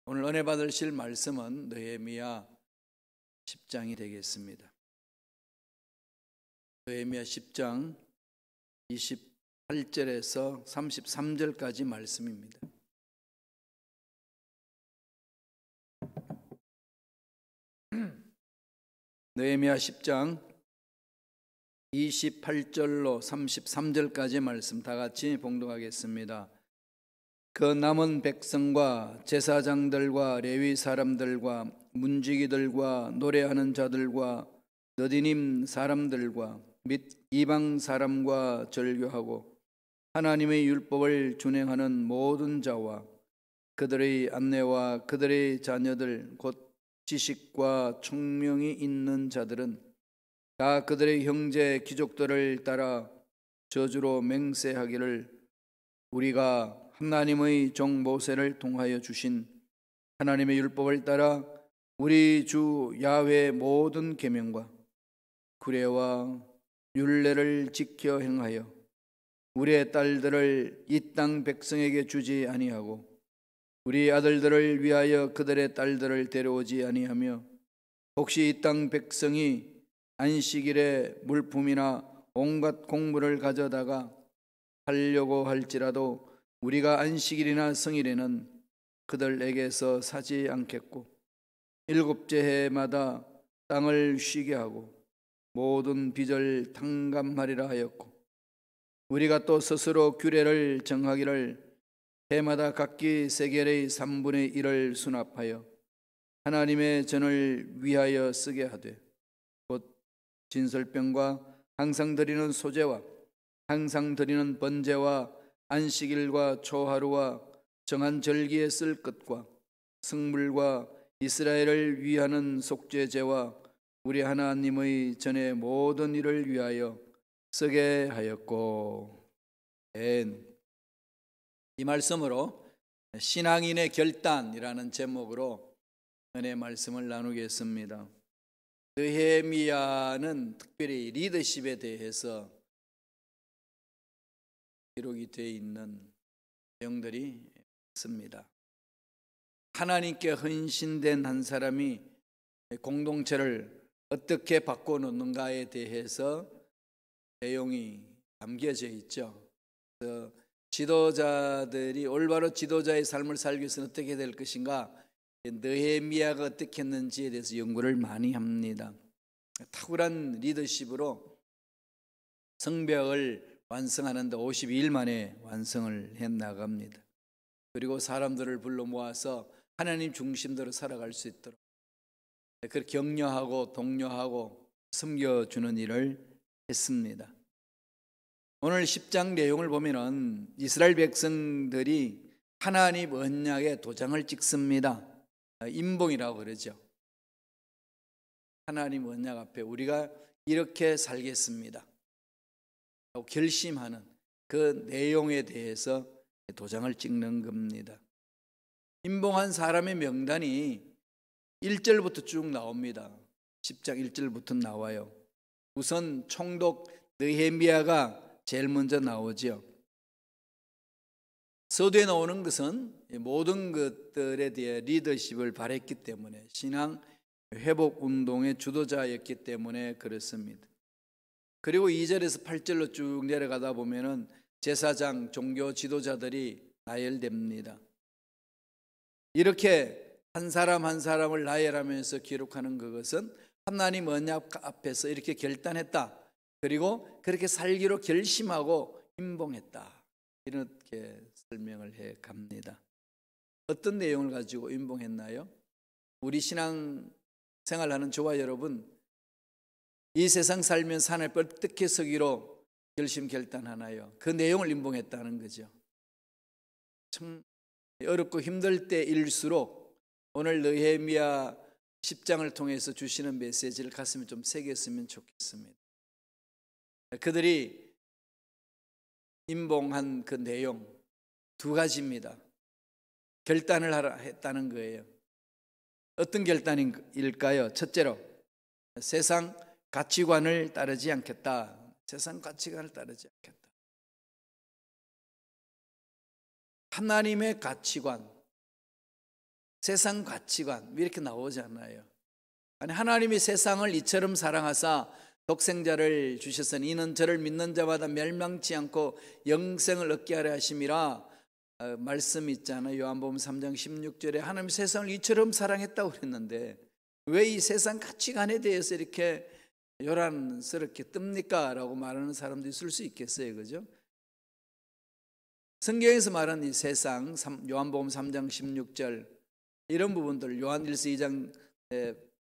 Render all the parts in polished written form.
오늘 은혜 받으실 말씀은 느헤미야 10장이 되겠습니다. 느헤미야 10장 28절에서 33절까지 말씀입니다. 느헤미야 10장 28절로 33절까지 말씀 다 같이 봉독하겠습니다. 그 남은 백성과 제사장들과 레위 사람들과 문지기들과 노래하는 자들과 너디님 사람들과 및 이방 사람과 절교하고 하나님의 율법을 준행하는 모든 자와 그들의 안내와 그들의 자녀들 곧 지식과 총명이 있는 자들은 다 그들의 형제 귀족들을 따라 저주로 맹세하기를 우리가 하나님의 종 모세를 통하여 주신 하나님의 율법을 따라 우리 주 야훼의 모든 계명과 규례와 율례를 지켜 행하여 우리의 딸들을 이 땅 백성에게 주지 아니하고 우리 아들들을 위하여 그들의 딸들을 데려오지 아니하며 혹시 이 땅 백성이 안식일에 물품이나 온갖 곡물을 가져다가 하려고 할지라도 우리가 안식일이나 성일에는 그들에게서 사지 않겠고 일곱째 해마다 땅을 쉬게 하고 모든 빚을 탕감하리라 하였고 우리가 또 스스로 규례를 정하기를 해마다 각기 세겔의 3분의 1을 수납하여 하나님의 전을 위하여 쓰게 하되 곧 진설병과 항상 드리는 소제와 항상 드리는 번제와 안식일과 초하루와 정한 절기에 쓸 것과 성물과 이스라엘을 위하는 속죄제와 우리 하나님의 전의 모든 일을 위하여 쓰게 하였고 이 말씀으로 신앙인의 결단이라는 제목으로 은혜 말씀을 나누겠습니다. 느헤미야는 특별히 리더십에 대해서 기록이 되어 있는 내용들이 있습니다. 하나님께 헌신된 한 사람이 공동체를 어떻게 바꿔놓는가에 대해서 내용이 담겨져 있죠. 그래서 지도자들이 올바로 지도자의 삶을 살기 위해서는 어떻게 될 것인가, 느헤미야가 어떻게 했는지에 대해서 연구를 많이 합니다. 탁월한 리더십으로 성벽을 완성하는데 52일 만에 완성을 해나갑니다. 그리고 사람들을 불러 모아서 하나님 중심대로 살아갈 수 있도록 그렇게 격려하고 독려하고 섬겨주는 일을 했습니다. 오늘 10장 내용을 보면은 이스라엘 백성들이 하나님 언약에 도장을 찍습니다. 임봉이라고 그러죠. 하나님 언약 앞에 우리가 이렇게 살겠습니다 결심하는 그 내용에 대해서 도장을 찍는 겁니다. 임봉한 사람의 명단이 1절부터 쭉 나옵니다. 10장 1절부터 나와요. 우선 총독 느헤미야가 제일 먼저 나오죠. 서두에 나오는 것은 모든 것들에 대해 리더십을 발했기 때문에 신앙 회복 운동의 주도자였기 때문에 그렇습니다. 그리고 2절에서 8절로 쭉 내려가다 보면은 제사장, 종교 지도자들이 나열됩니다. 이렇게 한 사람 한 사람을 나열하면서 기록하는 그것은 하나님 언약 앞에서 이렇게 결단했다. 그리고 그렇게 살기로 결심하고 임봉했다. 이렇게 설명을 해 갑니다. 어떤 내용을 가지고 임봉했나요? 우리 신앙 생활하는 저와 여러분, 이 세상 살면서 하나님 어떻게 서기로 결심 결단하나요? 그 내용을 임봉했다는 거죠. 참 어렵고 힘들 때일수록 오늘 느헤미야 10장을 통해서 주시는 메시지를 가슴에 좀 새겼으면 좋겠습니다. 그들이 임봉한 그 내용 두 가지입니다. 결단을 하라 했다는 거예요. 어떤 결단일까요? 첫째로 세상 가치관을 따르지 않겠다. 세상 가치관을 따르지 않겠다. 하나님의 가치관, 세상 가치관 이렇게 나오잖아요. 아니, 하나님이 세상을 이처럼 사랑하사 독생자를 주셨으니 이는 저를 믿는 자마다 멸망치 않고 영생을 얻게 하려 하심이라. 말씀 있잖아요. 요한복음 3장 16절에 하나님 세상을 이처럼 사랑했다고 그랬는데 왜 이 세상 가치관에 대해서 이렇게 요란스럽게 뜹니까? 라고 말하는 사람도 있을 수 있겠어요. 그죠? 성경에서 말하는 이 세상, 요한복음 3장 16절 이런 부분들, 요한일서 2장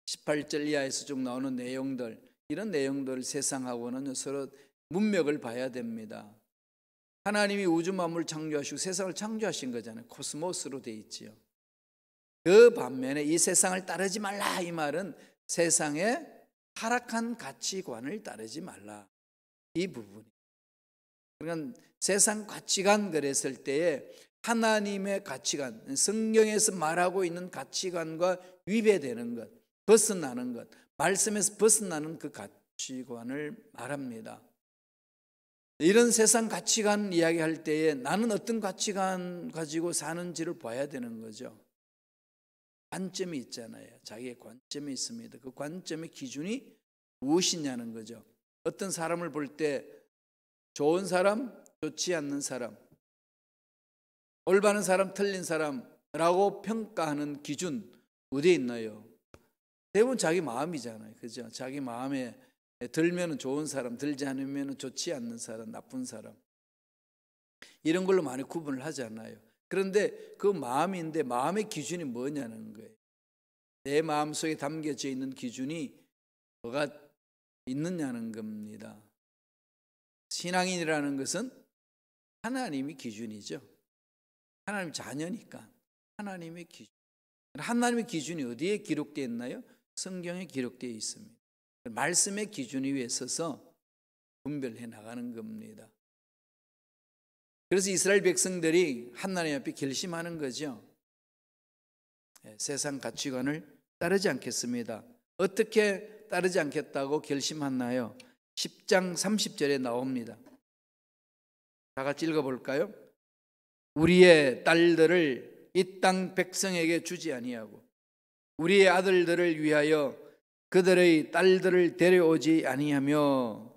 18절 이하에서 쭉 나오는 내용들, 이런 내용들 세상하고는 서로 문맥을 봐야 됩니다. 하나님이 우주 만물을 창조하시고 세상을 창조하신 거잖아요. 코스모스로 돼 있지요. 그 반면에 이 세상을 따르지 말라, 이 말은 세상의 타락한 가치관을 따르지 말라, 이 부분이. 그러니까 세상 가치관 그랬을 때에 하나님의 가치관, 성경에서 말하고 있는 가치관과 위배되는 것, 벗어나는 것, 말씀에서 벗어나는 그 가치관을 말합니다. 이런 세상 가치관 이야기할 때에 나는 어떤 가치관 가지고 사는지를 봐야 되는 거죠. 관점이 있잖아요. 자기의 관점이 있습니다. 그 관점의 기준이 무엇이냐는 거죠. 어떤 사람을 볼 때 좋은 사람, 좋지 않는 사람, 올바른 사람, 틀린 사람라고 평가하는 기준 어디에 있나요? 대부분 자기 마음이잖아요. 그죠? 자기 마음에 들면 좋은 사람, 들지 않으면 좋지 않는 사람, 나쁜 사람, 이런 걸로 많이 구분을 하잖아요. 그런데 그 마음인데 마음의 기준이 뭐냐는 거예요. 내 마음속에 담겨져 있는 기준이 뭐가 있느냐는 겁니다. 신앙인이라는 것은 하나님이 기준이죠. 하나님 자녀니까 하나님의 기준. 하나님의 기준이 어디에 기록되어 있나요? 성경에 기록되어 있습니다. 말씀의 기준 위에 서서 분별해 나가는 겁니다. 그래서 이스라엘 백성들이 하나님 앞에 결심하는 거죠. 세상 가치관을 따르지 않겠습니다. 어떻게 따르지 않겠다고 결심하나요? 10장 30절에 나옵니다. 다 같이 읽어볼까요? 우리의 딸들을 이 땅 백성에게 주지 아니하고 우리의 아들들을 위하여 그들의 딸들을 데려오지 아니하며,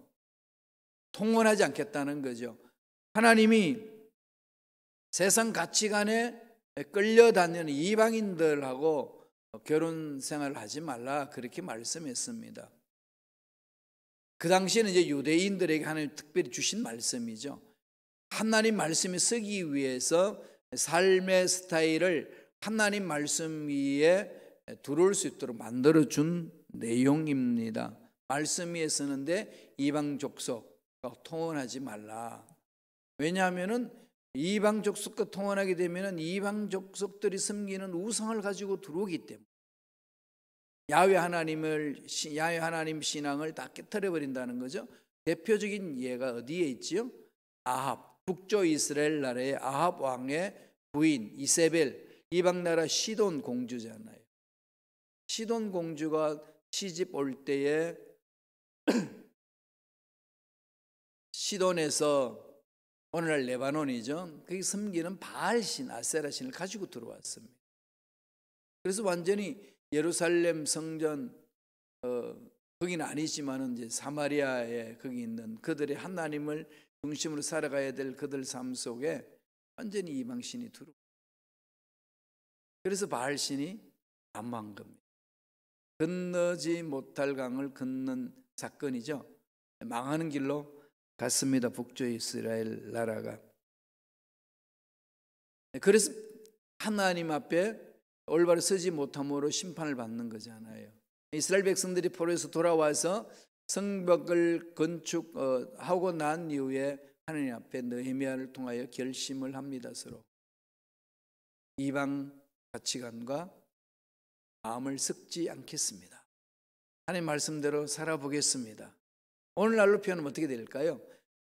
통원하지 않겠다는 거죠. 하나님이 세상 가치관에 끌려다니는 이방인들하고 결혼 생활을 하지 말라, 그렇게 말씀했습니다. 그 당시에는 이제 유대인들에게 하나님 특별히 주신 말씀이죠. 하나님 말씀에 서기 위해서 삶의 스타일을 하나님 말씀 위에 들어올 수 있도록 만들어준 내용입니다. 말씀 위에 서는데 이방 족속과 통혼하지 말라. 왜냐하면 이방 족속과 통혼하게 되면 이방 족속들이 섬기는 우상을 가지고 들어오기 때문에 야훼 하나님 신앙을 다 깨트려 버린다는 거죠. 대표적인 예가 어디에 있지요? 아합, 북조 이스라엘 나라의 아합 왕의 부인 이세벨, 이방 나라 시돈 공주잖아요. 시돈 공주가 시집 올 때에 시돈에서 오늘날 레바논이죠. 거기 섬기는 바알신, 아세라신을 가지고 들어왔습니다. 그래서 완전히 예루살렘 성전, 거기는 아니지만은 이제 사마리아에 거기 있는 그들의 하나님을 중심으로 살아가야 될 그들 삶 속에 완전히 이방신이 들어오고, 그래서 바알신이 암한 겁니다. 건너지 못할 강을 걷는 사건이죠. 망하는 길로 갔습니다. 북조 이스라엘 나라가. 그래서 하나님 앞에 올바로 서지 못함으로 심판을 받는 거잖아요. 이스라엘 백성들이 포로에서 돌아와서 성벽을 건축하고 난 이후에 하나님 앞에 느헤미야를 통하여 결심을 합니다. 서로 이방 가치관과 마음을 섞지 않겠습니다. 하나님 말씀대로 살아보겠습니다. 오늘날로 표현하면 어떻게 될까요?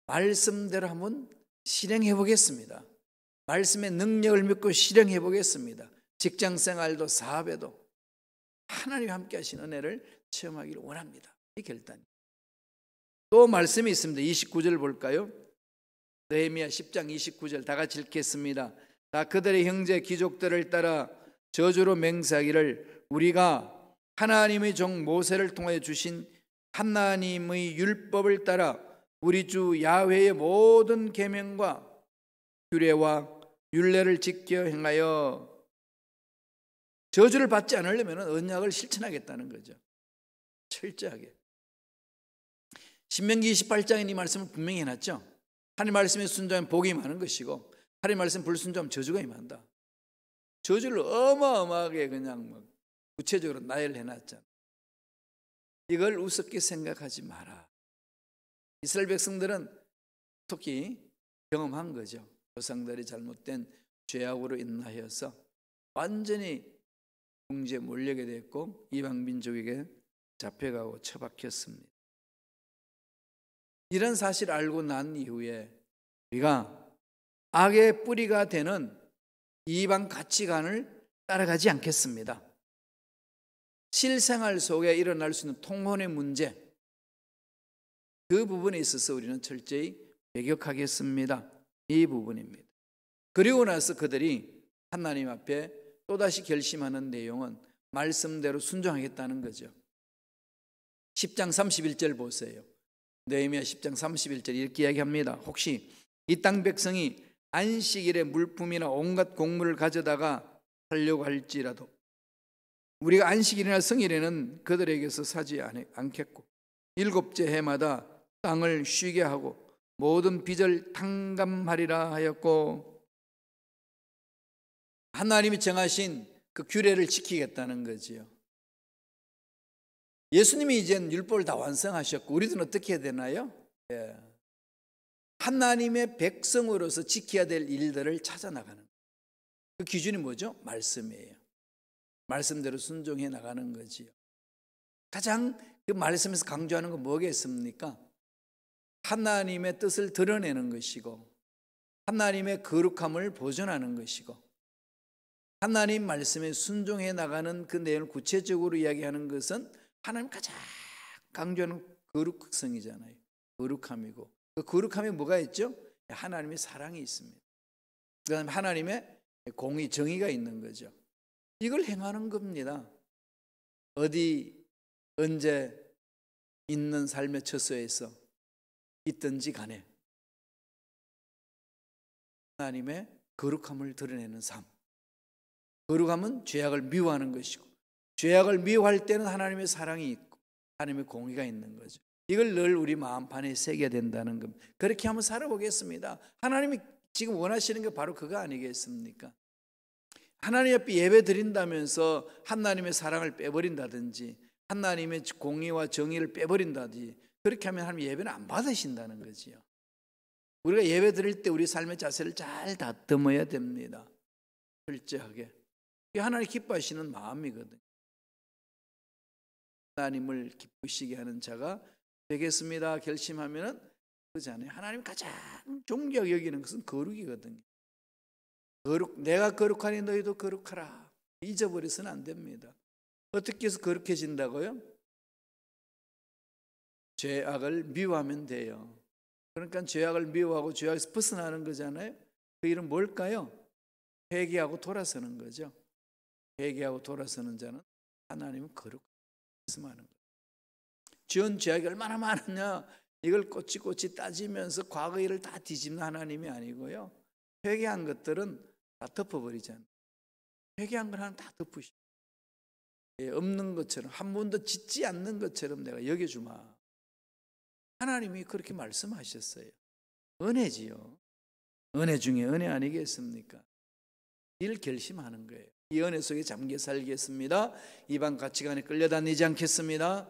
말씀대로 한번 실행해 보겠습니다. 말씀의 능력을 믿고 실행해 보겠습니다. 직장생활도 사업에도 하나님과 함께 하신 은혜를 체험하기를 원합니다. 이 결단이. 또 말씀이 있습니다. 29절 볼까요? 느헤미야 10장 29절 다 같이 읽겠습니다. 다 그들의 형제 귀족들을 따라 저주로 맹세하기를 우리가 하나님의 종 모세를 통하여 주신 하나님의 율법을 따라 우리 주 야훼의 모든 계명과 규례와 율례를 지켜 행하여 저주를 받지 않으려면 언약을 실천하겠다는 거죠. 철저하게. 신명기 28장에 이 말씀을 분명히 해놨죠. 하나님 말씀에 순종하면 복이 임하는 것이고 하나님 말씀 불순종하면 저주가 임한다. 저주를 어마어마하게 그냥 구체적으로 나열해 놨잖아. 이걸 우습게 생각하지 마라. 이스라엘 백성들은 특히 경험한 거죠. 조상들이 잘못된 죄악으로 인하여서 완전히 궁지에 몰리게 됐고 이방 민족에게 잡혀가고 처박혔습니다. 이런 사실을 알고 난 이후에 우리가 악의 뿌리가 되는 이방 가치관을 따라가지 않겠습니다. 실생활 속에 일어날 수 있는 통혼의 문제, 그 부분에 있어서 우리는 철저히 배격하겠습니다. 이 부분입니다. 그리고 나서 그들이 하나님 앞에 또다시 결심하는 내용은 말씀대로 순종하겠다는 거죠. 10장 31절 보세요. 느헤미야 10장 31절 이렇게 이야기합니다. 혹시 이 땅 백성이 안식일에 물품이나 온갖 곡물을 가져다가 하려고 할지라도 우리가 안식일이나 성일에는 그들에게서 사지 않겠고 일곱째 해마다 땅을 쉬게 하고 모든 빚을 탕감하리라 하였고, 하나님이 정하신 그 규례를 지키겠다는 거지요. 예수님이 이젠 율법을 다 완성하셨고 우리들은 어떻게 해야 되나요? 하나님의 백성으로서 지켜야 될 일들을 찾아나가는, 그 기준이 뭐죠? 말씀이에요. 말씀대로 순종해 나가는 거지요. 가장 그 말씀에서 강조하는 건 뭐겠습니까? 하나님의 뜻을 드러내는 것이고 하나님의 거룩함을 보존하는 것이고 하나님 말씀에 순종해 나가는 그 내용을 구체적으로 이야기하는 것은 하나님 가장 강조하는 거룩성이잖아요. 거룩함이고 그 거룩함에 뭐가 있죠? 하나님의 사랑이 있습니다. 그 다음에 하나님의 공의, 정의가 있는 거죠. 이걸 행하는 겁니다. 어디 언제 있는 삶의 처소에서 있든지 간에 하나님의 거룩함을 드러내는 삶. 거룩함은 죄악을 미워하는 것이고 죄악을 미워할 때는 하나님의 사랑이 있고 하나님의 공의가 있는 거죠. 이걸 늘 우리 마음판에 새겨야 된다는 겁니다. 그렇게 한번 살아보겠습니다. 하나님이 지금 원하시는 게 바로 그거 아니겠습니까? 하나님 앞에 예배 드린다면서 하나님의 사랑을 빼버린다든지 하나님의 공의와 정의를 빼버린다든지 그렇게 하면 하나님 예배는 안 받으신다는 거지요. 우리가 예배 드릴 때 우리 삶의 자세를 잘 다듬어야 됩니다. 철저하게. 이게 하나님 기뻐하시는 마음이거든요. 하나님을 기쁘시게 하는 자가 되겠습니다 결심하면은 그렇잖아요. 하나님 가장 존귀하게 여기는 것은 거룩이거든요. 내가 거룩하니 너희도 거룩하라. 잊어버려서는 안 됩니다. 어떻게 해서 거룩해진다고요? 죄악을 미워하면 돼요. 그러니까 죄악을 미워하고 죄악에서 벗어나는 거잖아요. 그 일은 뭘까요? 회개하고 돌아서는 거죠. 회개하고 돌아서는 자는 하나님은 거룩하게 말씀하는 거예요. 지은 죄악이 얼마나 많으냐 이걸 꼬치꼬치 따지면서 과거 일을 다 뒤집는 하나님이 아니고요. 회개한 것들은 다 덮어버리잖아요. 회개한 걸 하나 다 덮으시고 없는 것처럼 한 번도 짓지 않는 것처럼 내가 여겨주마. 하나님이 그렇게 말씀하셨어요. 은혜지요. 은혜 중에 은혜 아니겠습니까? 이를 결심하는 거예요. 이 은혜 속에 잠겨 살겠습니다. 이방 가치관에 끌려다니지 않겠습니다.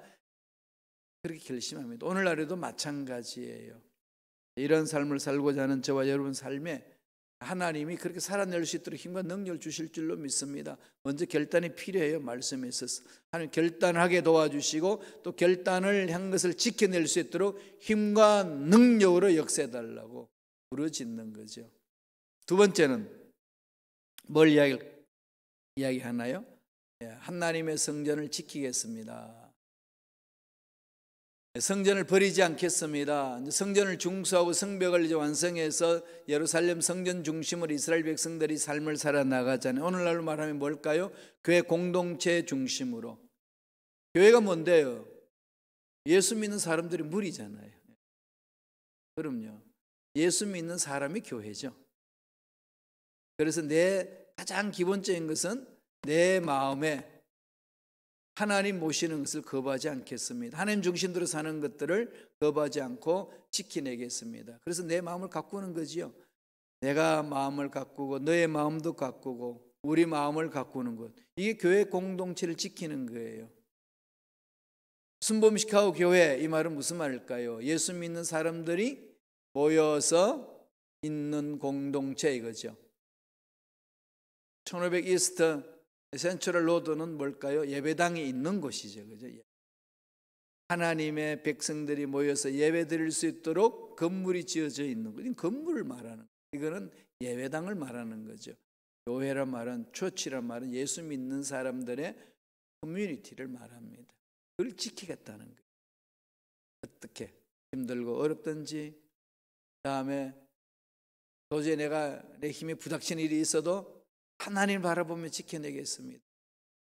그렇게 결심합니다. 오늘날에도 마찬가지예요. 이런 삶을 살고자 하는 저와 여러분 삶에 하나님이 그렇게 살아낼 수 있도록 힘과 능력을 주실 줄로 믿습니다. 먼저 결단이 필요해요. 말씀에 있어서 하나님 결단하게 도와주시고 또 결단을 한 것을 지켜낼 수 있도록 힘과 능력으로 역사해달라고 부르짖는 거죠. 두 번째는 뭘 이야기하나요? 하나님의 성전을 지키겠습니다. 성전을 버리지 않겠습니다. 이제 성전을 중수하고 성벽을 이제 완성해서 예루살렘 성전 중심으로 이스라엘 백성들이 삶을 살아나가잖아요. 오늘날로 말하면 뭘까요? 교회 공동체 중심으로. 교회가 뭔데요? 예수 믿는 사람들이 무리잖아요. 그럼요. 예수 믿는 사람이 교회죠. 그래서 내 가장 기본적인 것은 내 마음에 하나님 모시는 것을 거부하지 않겠습니다. 하나님 중심으로 사는 것들을 거부하지 않고 지켜내겠습니다. 그래서 내 마음을 가꾸는 거지요. 내가 마음을 가꾸고 너의 마음도 가꾸고 우리 마음을 가꾸는 것. 이게 교회 공동체를 지키는 거예요. 순범시카고 교회, 이 말은 무슨 말일까요? 예수 믿는 사람들이 모여서 있는 공동체 이거죠. 1500 이스트 센트럴 로드는 뭘까요? 예배당이 있는 곳이죠. 그죠? 하나님의 백성들이 모여서 예배 드릴 수 있도록 건물이 지어져 있는 것. 이건 건물을 말하는 거예요. 이거는 예배당을 말하는 거죠. 교회란 말은, 처치란 말은 예수 믿는 사람들의 커뮤니티를 말합니다. 그걸 지키겠다는 거예요. 어떻게 힘들고 어렵든지, 다음에 도저히 내 힘이 부닥치는 일이 있어도 하나님을 바라보며 지켜내겠습니다.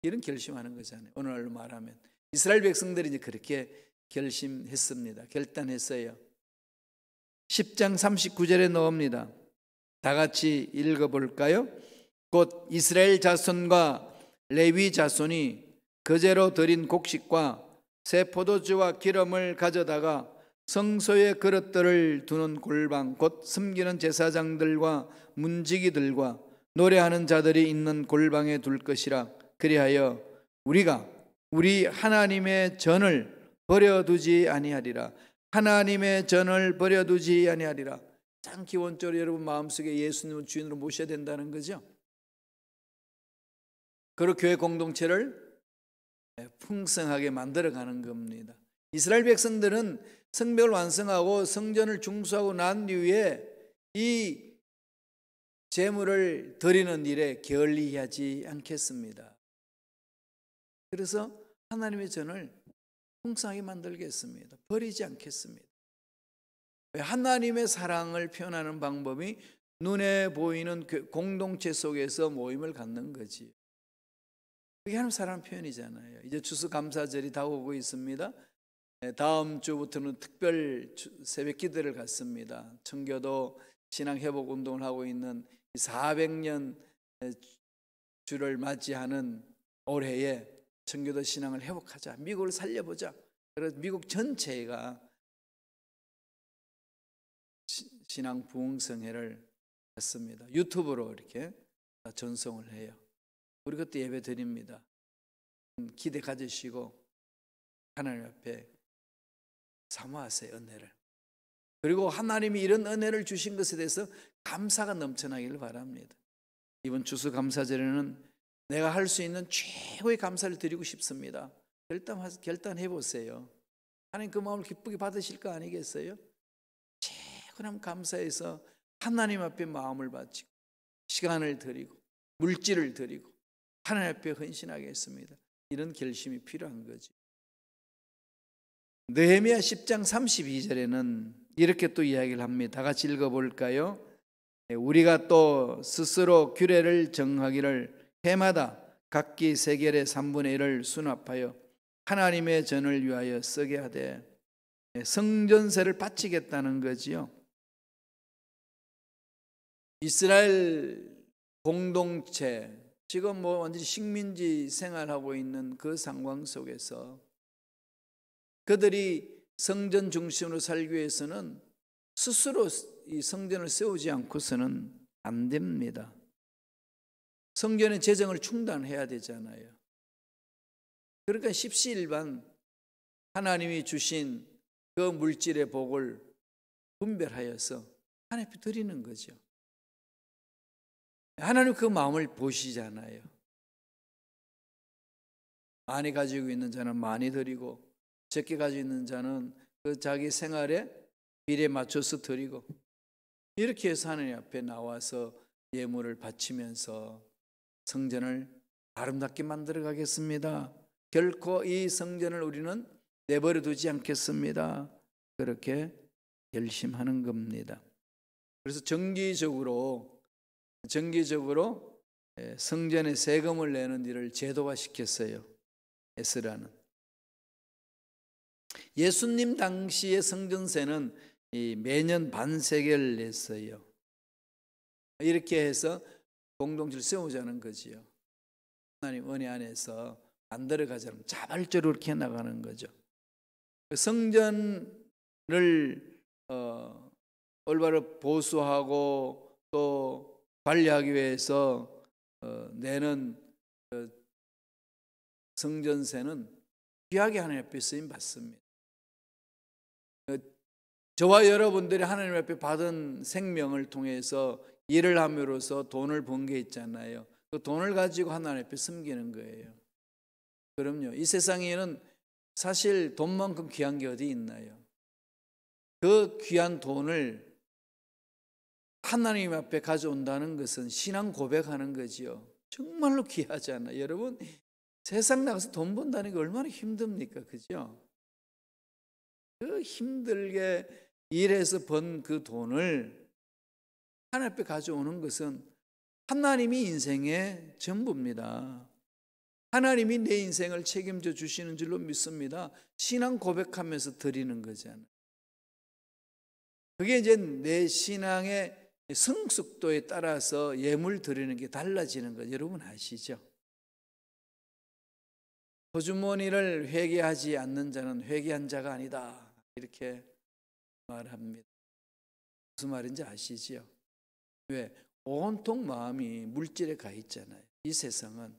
이런 결심하는 거잖아요. 오늘날로 말하면 이스라엘 백성들이 이제 그렇게 결심했습니다. 결단했어요. 10장 39절에 나옵니다. 다 같이 읽어볼까요? 곧 이스라엘 자손과 레위 자손이 거제로 드린 곡식과 새 포도주와 기름을 가져다가 성소의 그릇들을 두는 골방, 곧 섬기는 제사장들과 문지기들과 노래하는 자들이 있는 골방에 둘 것이라. 그리하여 우리가 우리 하나님의 전을 버려두지 아니하리라. 하나님의 전을 버려두지 아니하리라. 가장 기본적으로 여러분 마음속에 예수님을 주인으로 모셔야 된다는 거죠. 그리고 교회 공동체를 풍성하게 만들어가는 겁니다. 이스라엘 백성들은 성벽을 완성하고 성전을 중수하고 난 이후에 이 제물을 드리는 일에 게을리하지 않겠습니다. 그래서 하나님의 전을 풍성하게 만들겠습니다. 버리지 않겠습니다. 하나님의 사랑을 표현하는 방법이 눈에 보이는 공동체 속에서 모임을 갖는 거지. 그게 하나님 사랑 표현이잖아요. 이제 추수감사절이 다가오고 있습니다. 다음 주부터는 특별 새벽 기도를 갖습니다. 청교도 신앙회복 운동을 하고 있는 400년 주를 맞이하는 올해에 청교도 신앙을 회복하자, 미국을 살려보자. 그래서 미국 전체가 신앙 부흥성회를 했습니다. 유튜브로 이렇게 전송을 해요. 우리 그때 예배 드립니다. 기대 가지시고 하나님 앞에 사모하세요, 은혜를. 그리고 하나님이 이런 은혜를 주신 것에 대해서 감사가 넘쳐나기를 바랍니다. 이번 추수감사절에는 내가 할 수 있는 최고의 감사를 드리고 싶습니다. 결단해 보세요. 하나님 그 마음을 기쁘게 받으실 거 아니겠어요? 최고남 감사해서 하나님 앞에 마음을 바치고 시간을 드리고 물질을 드리고 하나님 앞에 헌신하겠습니다. 이런 결심이 필요한 거죠. 느헤미야 10장 32절에는 이렇게 또 이야기를 합니다. 다 같이 읽어볼까요? 우리가 또 스스로 규례를 정하기를 해마다 각기 세겔의 3분의 1을 수납하여 하나님의 전을 위하여 쓰게 하되, 성전세를 바치겠다는 거지요. 이스라엘 공동체, 지금 완전히 식민지 생활하고 있는 그 상황 속에서 그들이 성전 중심으로 살기 위해서는 스스로 이 성전을 세우지 않고서는 안 됩니다. 성전의 재정을 충당해야 되잖아요. 그러니까 십시일반 하나님이 주신 그 물질의 복을 분별하여서 하나님 앞에 드리는 거죠. 하나님 그 마음을 보시잖아요. 많이 가지고 있는 자는 많이 드리고 적게 가지고 있는 자는 그 자기 생활에 비례에 맞춰서 드리고, 이렇게 해서 하나님 앞에 나와서 예물을 바치면서 성전을 아름답게 만들어 가겠습니다. 결코 이 성전을 우리는 내버려 두지 않겠습니다. 그렇게 결심하는 겁니다. 그래서 정기적으로 성전에 세금을 내는 일을 제도화시켰어요. 에스라는. 예수님 당시의 성전세는 매년 반세겔 냈어요. 이렇게 해서 공동체를 세우자는 거지요. 하나님 은혜 안에서 만들어가자는, 자발적으로 그렇게 나가는 거죠. 성전을 올바로 보수하고 또 관리하기 위해서 내는 성전세는 귀하게 하나님 앞에 쓰임 받습니다. 저와 여러분들이 하나님 앞에 받은 생명을 통해서 일을 함으로써 돈을 번 게 있잖아요. 그 돈을 가지고 하나님 앞에 섬기는 거예요. 그럼요. 이 세상에는 사실 돈만큼 귀한 게 어디 있나요? 그 귀한 돈을 하나님 앞에 가져온다는 것은 신앙 고백하는 거지요. 정말로 귀하잖아요. 여러분, 세상 나가서 돈 번다는 게 얼마나 힘듭니까? 그죠? 그 힘들게 일해서 번 그 돈을 하나님 앞에 가져오는 것은 하나님이 인생의 전부입니다. 하나님이 내 인생을 책임져 주시는 줄로 믿습니다. 신앙 고백하면서 드리는 거잖아요. 그게 이제 내 신앙의 성숙도에 따라서 예물 드리는 게 달라지는 거 여러분 아시죠? 호주머니를 회개하지 않는 자는 회개한 자가 아니다, 이렇게 말합니다. 무슨 말인지 아시죠? 왜? 온통 마음이 물질에 가 있잖아요. 이 세상은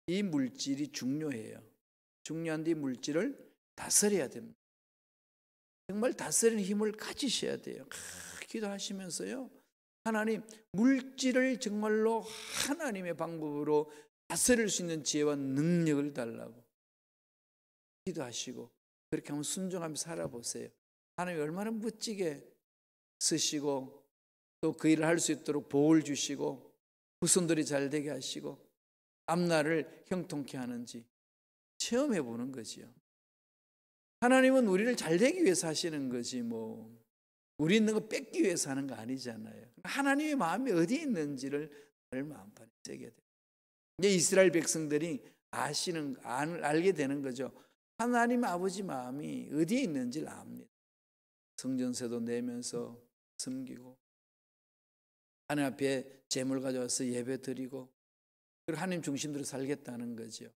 이 물질이 중요해요. 중요한데 이 물질을 다스려야 됩니다. 정말 다스리는 힘을 가지셔야 돼요. 기도하시면서요, 하나님, 물질을 정말로 하나님의 방법으로 다스릴 수 있는 지혜와 능력을 달라고 기도하시고 그렇게 한번 순종하며 살아보세요. 하나님이 얼마나 멋지게 쓰시고 또 그 일을 할 수 있도록 복을 주시고 후손들이 잘 되게 하시고 앞날을 형통케 하는지 체험해 보는 거지요. 하나님은 우리를 잘 되기 위해서 하시는 거지 뭐 우리 있는 거 뺏기 위해서 하는 거 아니잖아요. 하나님의 마음이 어디에 있는지를 늘 마음판에 새겨야 돼요. 이제 이스라엘 백성들이 알게 되는 거죠. 하나님 아버지 마음이 어디에 있는지를 압니다. 성전세도 내면서 섬기고 하나님 앞에 제물 가져와서 예배 드리고 그리고 하나님 중심으로 살겠다는 거죠.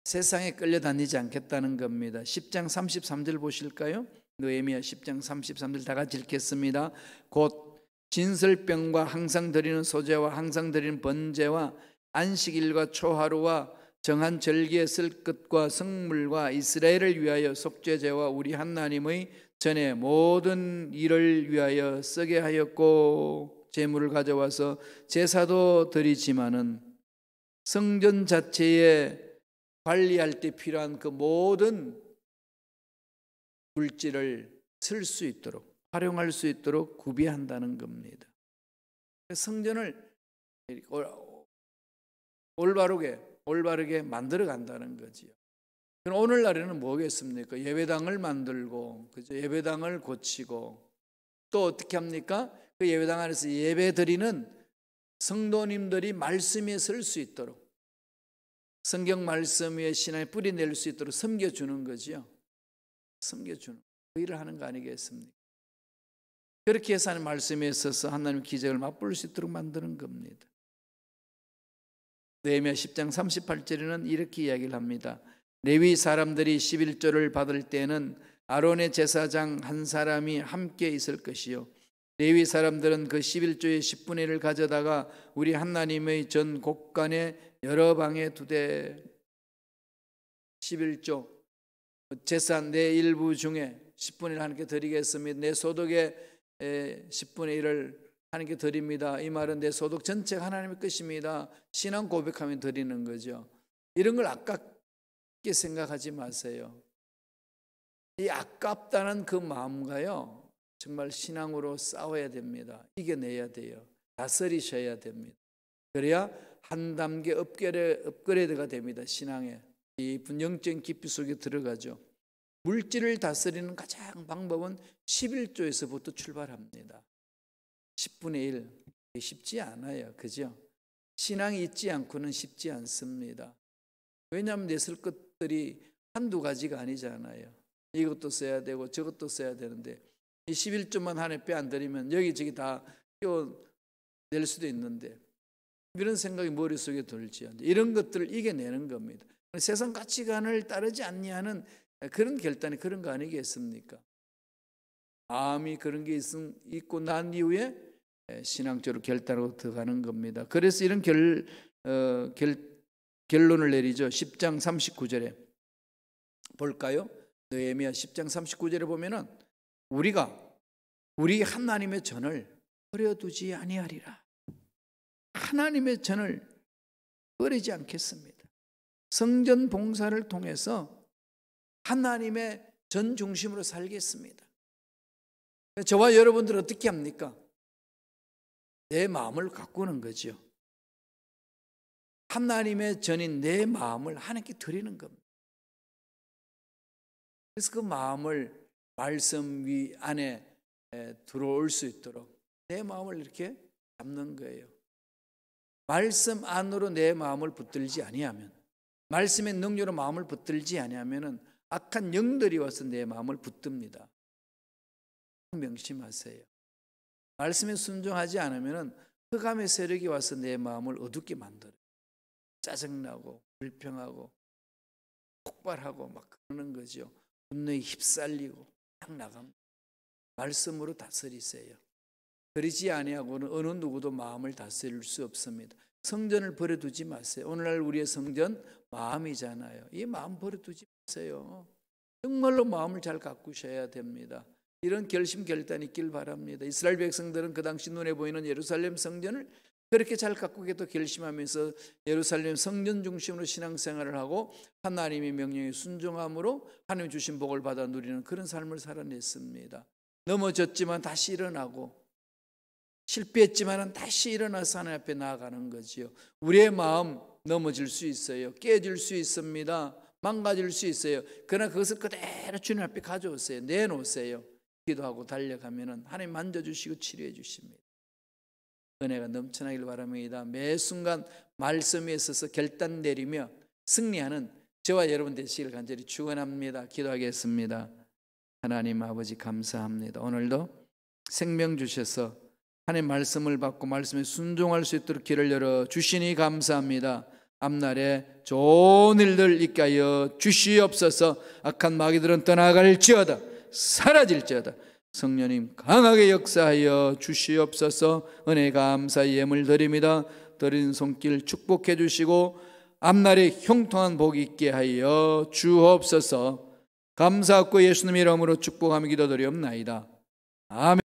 세상에 끌려다니지 않겠다는 겁니다. 10장 33절 보실까요? 느헤미야 10장 33절 다 같이 읽겠습니다. 곧 진설병과 항상 드리는 소제와 항상 드리는 번제와 안식일과 초하루와 정한 절기의 쓸 것과 성물과 이스라엘을 위하여 속죄제와 우리 하나님의 전에 모든 일을 위하여 쓰게 하였고 제물을 가져와서 제사도 드리지만은 성전 자체에 관리할 때 필요한 그 모든 물질을 쓸 수 있도록 활용할 수 있도록 구비한다는 겁니다. 성전을 올바르게 만들어 간다는 거지요. 그럼 오늘날에는 뭐겠습니까? 예배당을 만들고, 그죠? 예배당을 고치고, 또 어떻게 합니까? 그 예배당 안에서 예배 드리는 성도님들이 말씀 위에 설 수 있도록, 성경 말씀 위에 신앙에 뿌리 낼 수 있도록 섬겨주는 거지요. 섬겨주는 그 일을 하는 거 아니겠습니까? 그렇게 해서 하나님 말씀에 있어서 하나님 기적을 맛볼 수 있도록 만드는 겁니다. 느헤미야 10장 38절에는 이렇게 이야기를 합니다. 레위 사람들이 11조를 받을 때는 아론의 제사장 한 사람이 함께 있을 것이요 레위 사람들은 그 11조의 10분의 1을 가져다가 우리 하나님의 전 곳간에 여러 방에 두되 11조 제사 내 일부 중에 10분의 1 하나님께 드리겠습니다. 내 소득의 10분의 1을 하나님께 드립니다. 이 말은 내 소득 전체가 하나님의 것입니다. 신앙 고백하면 드리는 거죠. 이런 걸 아깝게 생각하지 마세요. 이 아깝다는 그 마음과요 정말 신앙으로 싸워야 됩니다. 이겨내야 돼요. 다스리셔야 됩니다. 그래야 한 단계 업그레이드가 됩니다. 신앙에 깊은 영적인 깊이 속에 들어가죠. 물질을 다스리는 가장 방법은 11조에서부터 출발합니다. 10분의 1 쉽지 않아요. 그죠? 신앙이 있지 않고는 쉽지 않습니다. 왜냐하면 내 쓸 것들이 한두 가지가 아니잖아요. 이것도 써야 되고 저것도 써야 되는데 이 11조만 한 해 빼 안 들이면 여기저기 다 껴낼 수도 있는데 이런 생각이 머릿속에 들지. 이런 것들을 이겨내는 겁니다. 세상 가치관을 따르지 않냐는 그런 결단이 그런 거 아니겠습니까? 마음이 그런 게 있고 난 이후에 신앙적으로 결단하고 들어가는 겁니다. 그래서 이런 결론을 내리죠. 10장 39절에 볼까요? 느헤미야 10장 39절에 보면은 우리 하나님의 전을 버려두지 아니하리라. 하나님의 전을 버리지 않겠습니다. 성전 봉사를 통해서 하나님의 전 중심으로 살겠습니다. 저와 여러분들 어떻게 합니까? 내 마음을 가꾸는 거죠. 하나님의 전인 내 마음을 하나님께 드리는 겁니다. 그래서 그 마음을 말씀 위 안에 들어올 수 있도록 내 마음을 이렇게 잡는 거예요. 말씀 안으로 내 마음을 붙들지 아니하면, 말씀의 능력으로 마음을 붙들지 아니하면은 악한 영들이 와서 내 마음을 붙듭니다. 명심하세요. 말씀에 순종하지 않으면은 흑암의 세력이 와서 내 마음을 어둡게 만들어요. 짜증나고 불평하고 폭발하고 막 그러는 거죠. 분노에 휩쓸리고 막 나갑니다. 말씀으로 다스리세요. 그러지 아니하고는 어느 누구도 마음을 다스릴 수 없습니다. 성전을 버려두지 마세요. 오늘날 우리의 성전 마음이잖아요. 이 마음 버려두지 마세요. 정말로 마음을 잘 가꾸셔야 됩니다. 이런 결심 결단이 있길 바랍니다. 이스라엘 백성들은 그 당시 눈에 보이는 예루살렘 성전을 그렇게 잘 가꾸겠다 결심하면서 예루살렘 성전 중심으로 신앙생활을 하고 하나님의 명령에 순종함으로 하나님 주신 복을 받아 누리는 그런 삶을 살아냈습니다. 넘어졌지만 다시 일어나고 실패했지만 다시 일어나서 하나님 앞에 나아가는 거지요. 우리의 마음 넘어질 수 있어요. 깨질 수 있습니다. 망가질 수 있어요. 그러나 그것을 그대로 주님 앞에 가져오세요. 내놓으세요. 기도하고 달려가면 하나님 만져주시고 치료해 주십니다. 은혜가 넘쳐나길 바랍니다. 매 순간 말씀에 있어서 결단 내리며 승리하는 저와 여러분 되시길 간절히 축원합니다. 기도하겠습니다. 하나님 아버지 감사합니다. 오늘도 생명 주셔서 하나님 말씀을 받고 말씀에 순종할 수 있도록 길을 열어 주시니 감사합니다. 앞날에 좋은 일들 있게 하여 주시옵소서. 악한 마귀들은 떠나갈지어다 사라질지어다. 성령님 강하게 역사하여 주시옵소서. 은혜 감사의 예물 드립니다. 드린 손길 축복해 주시고 앞날에 형통한 복이 있게 하여 주옵소서. 감사하고 예수님의 이름으로 축복하며 기도드리옵나이다. 아멘.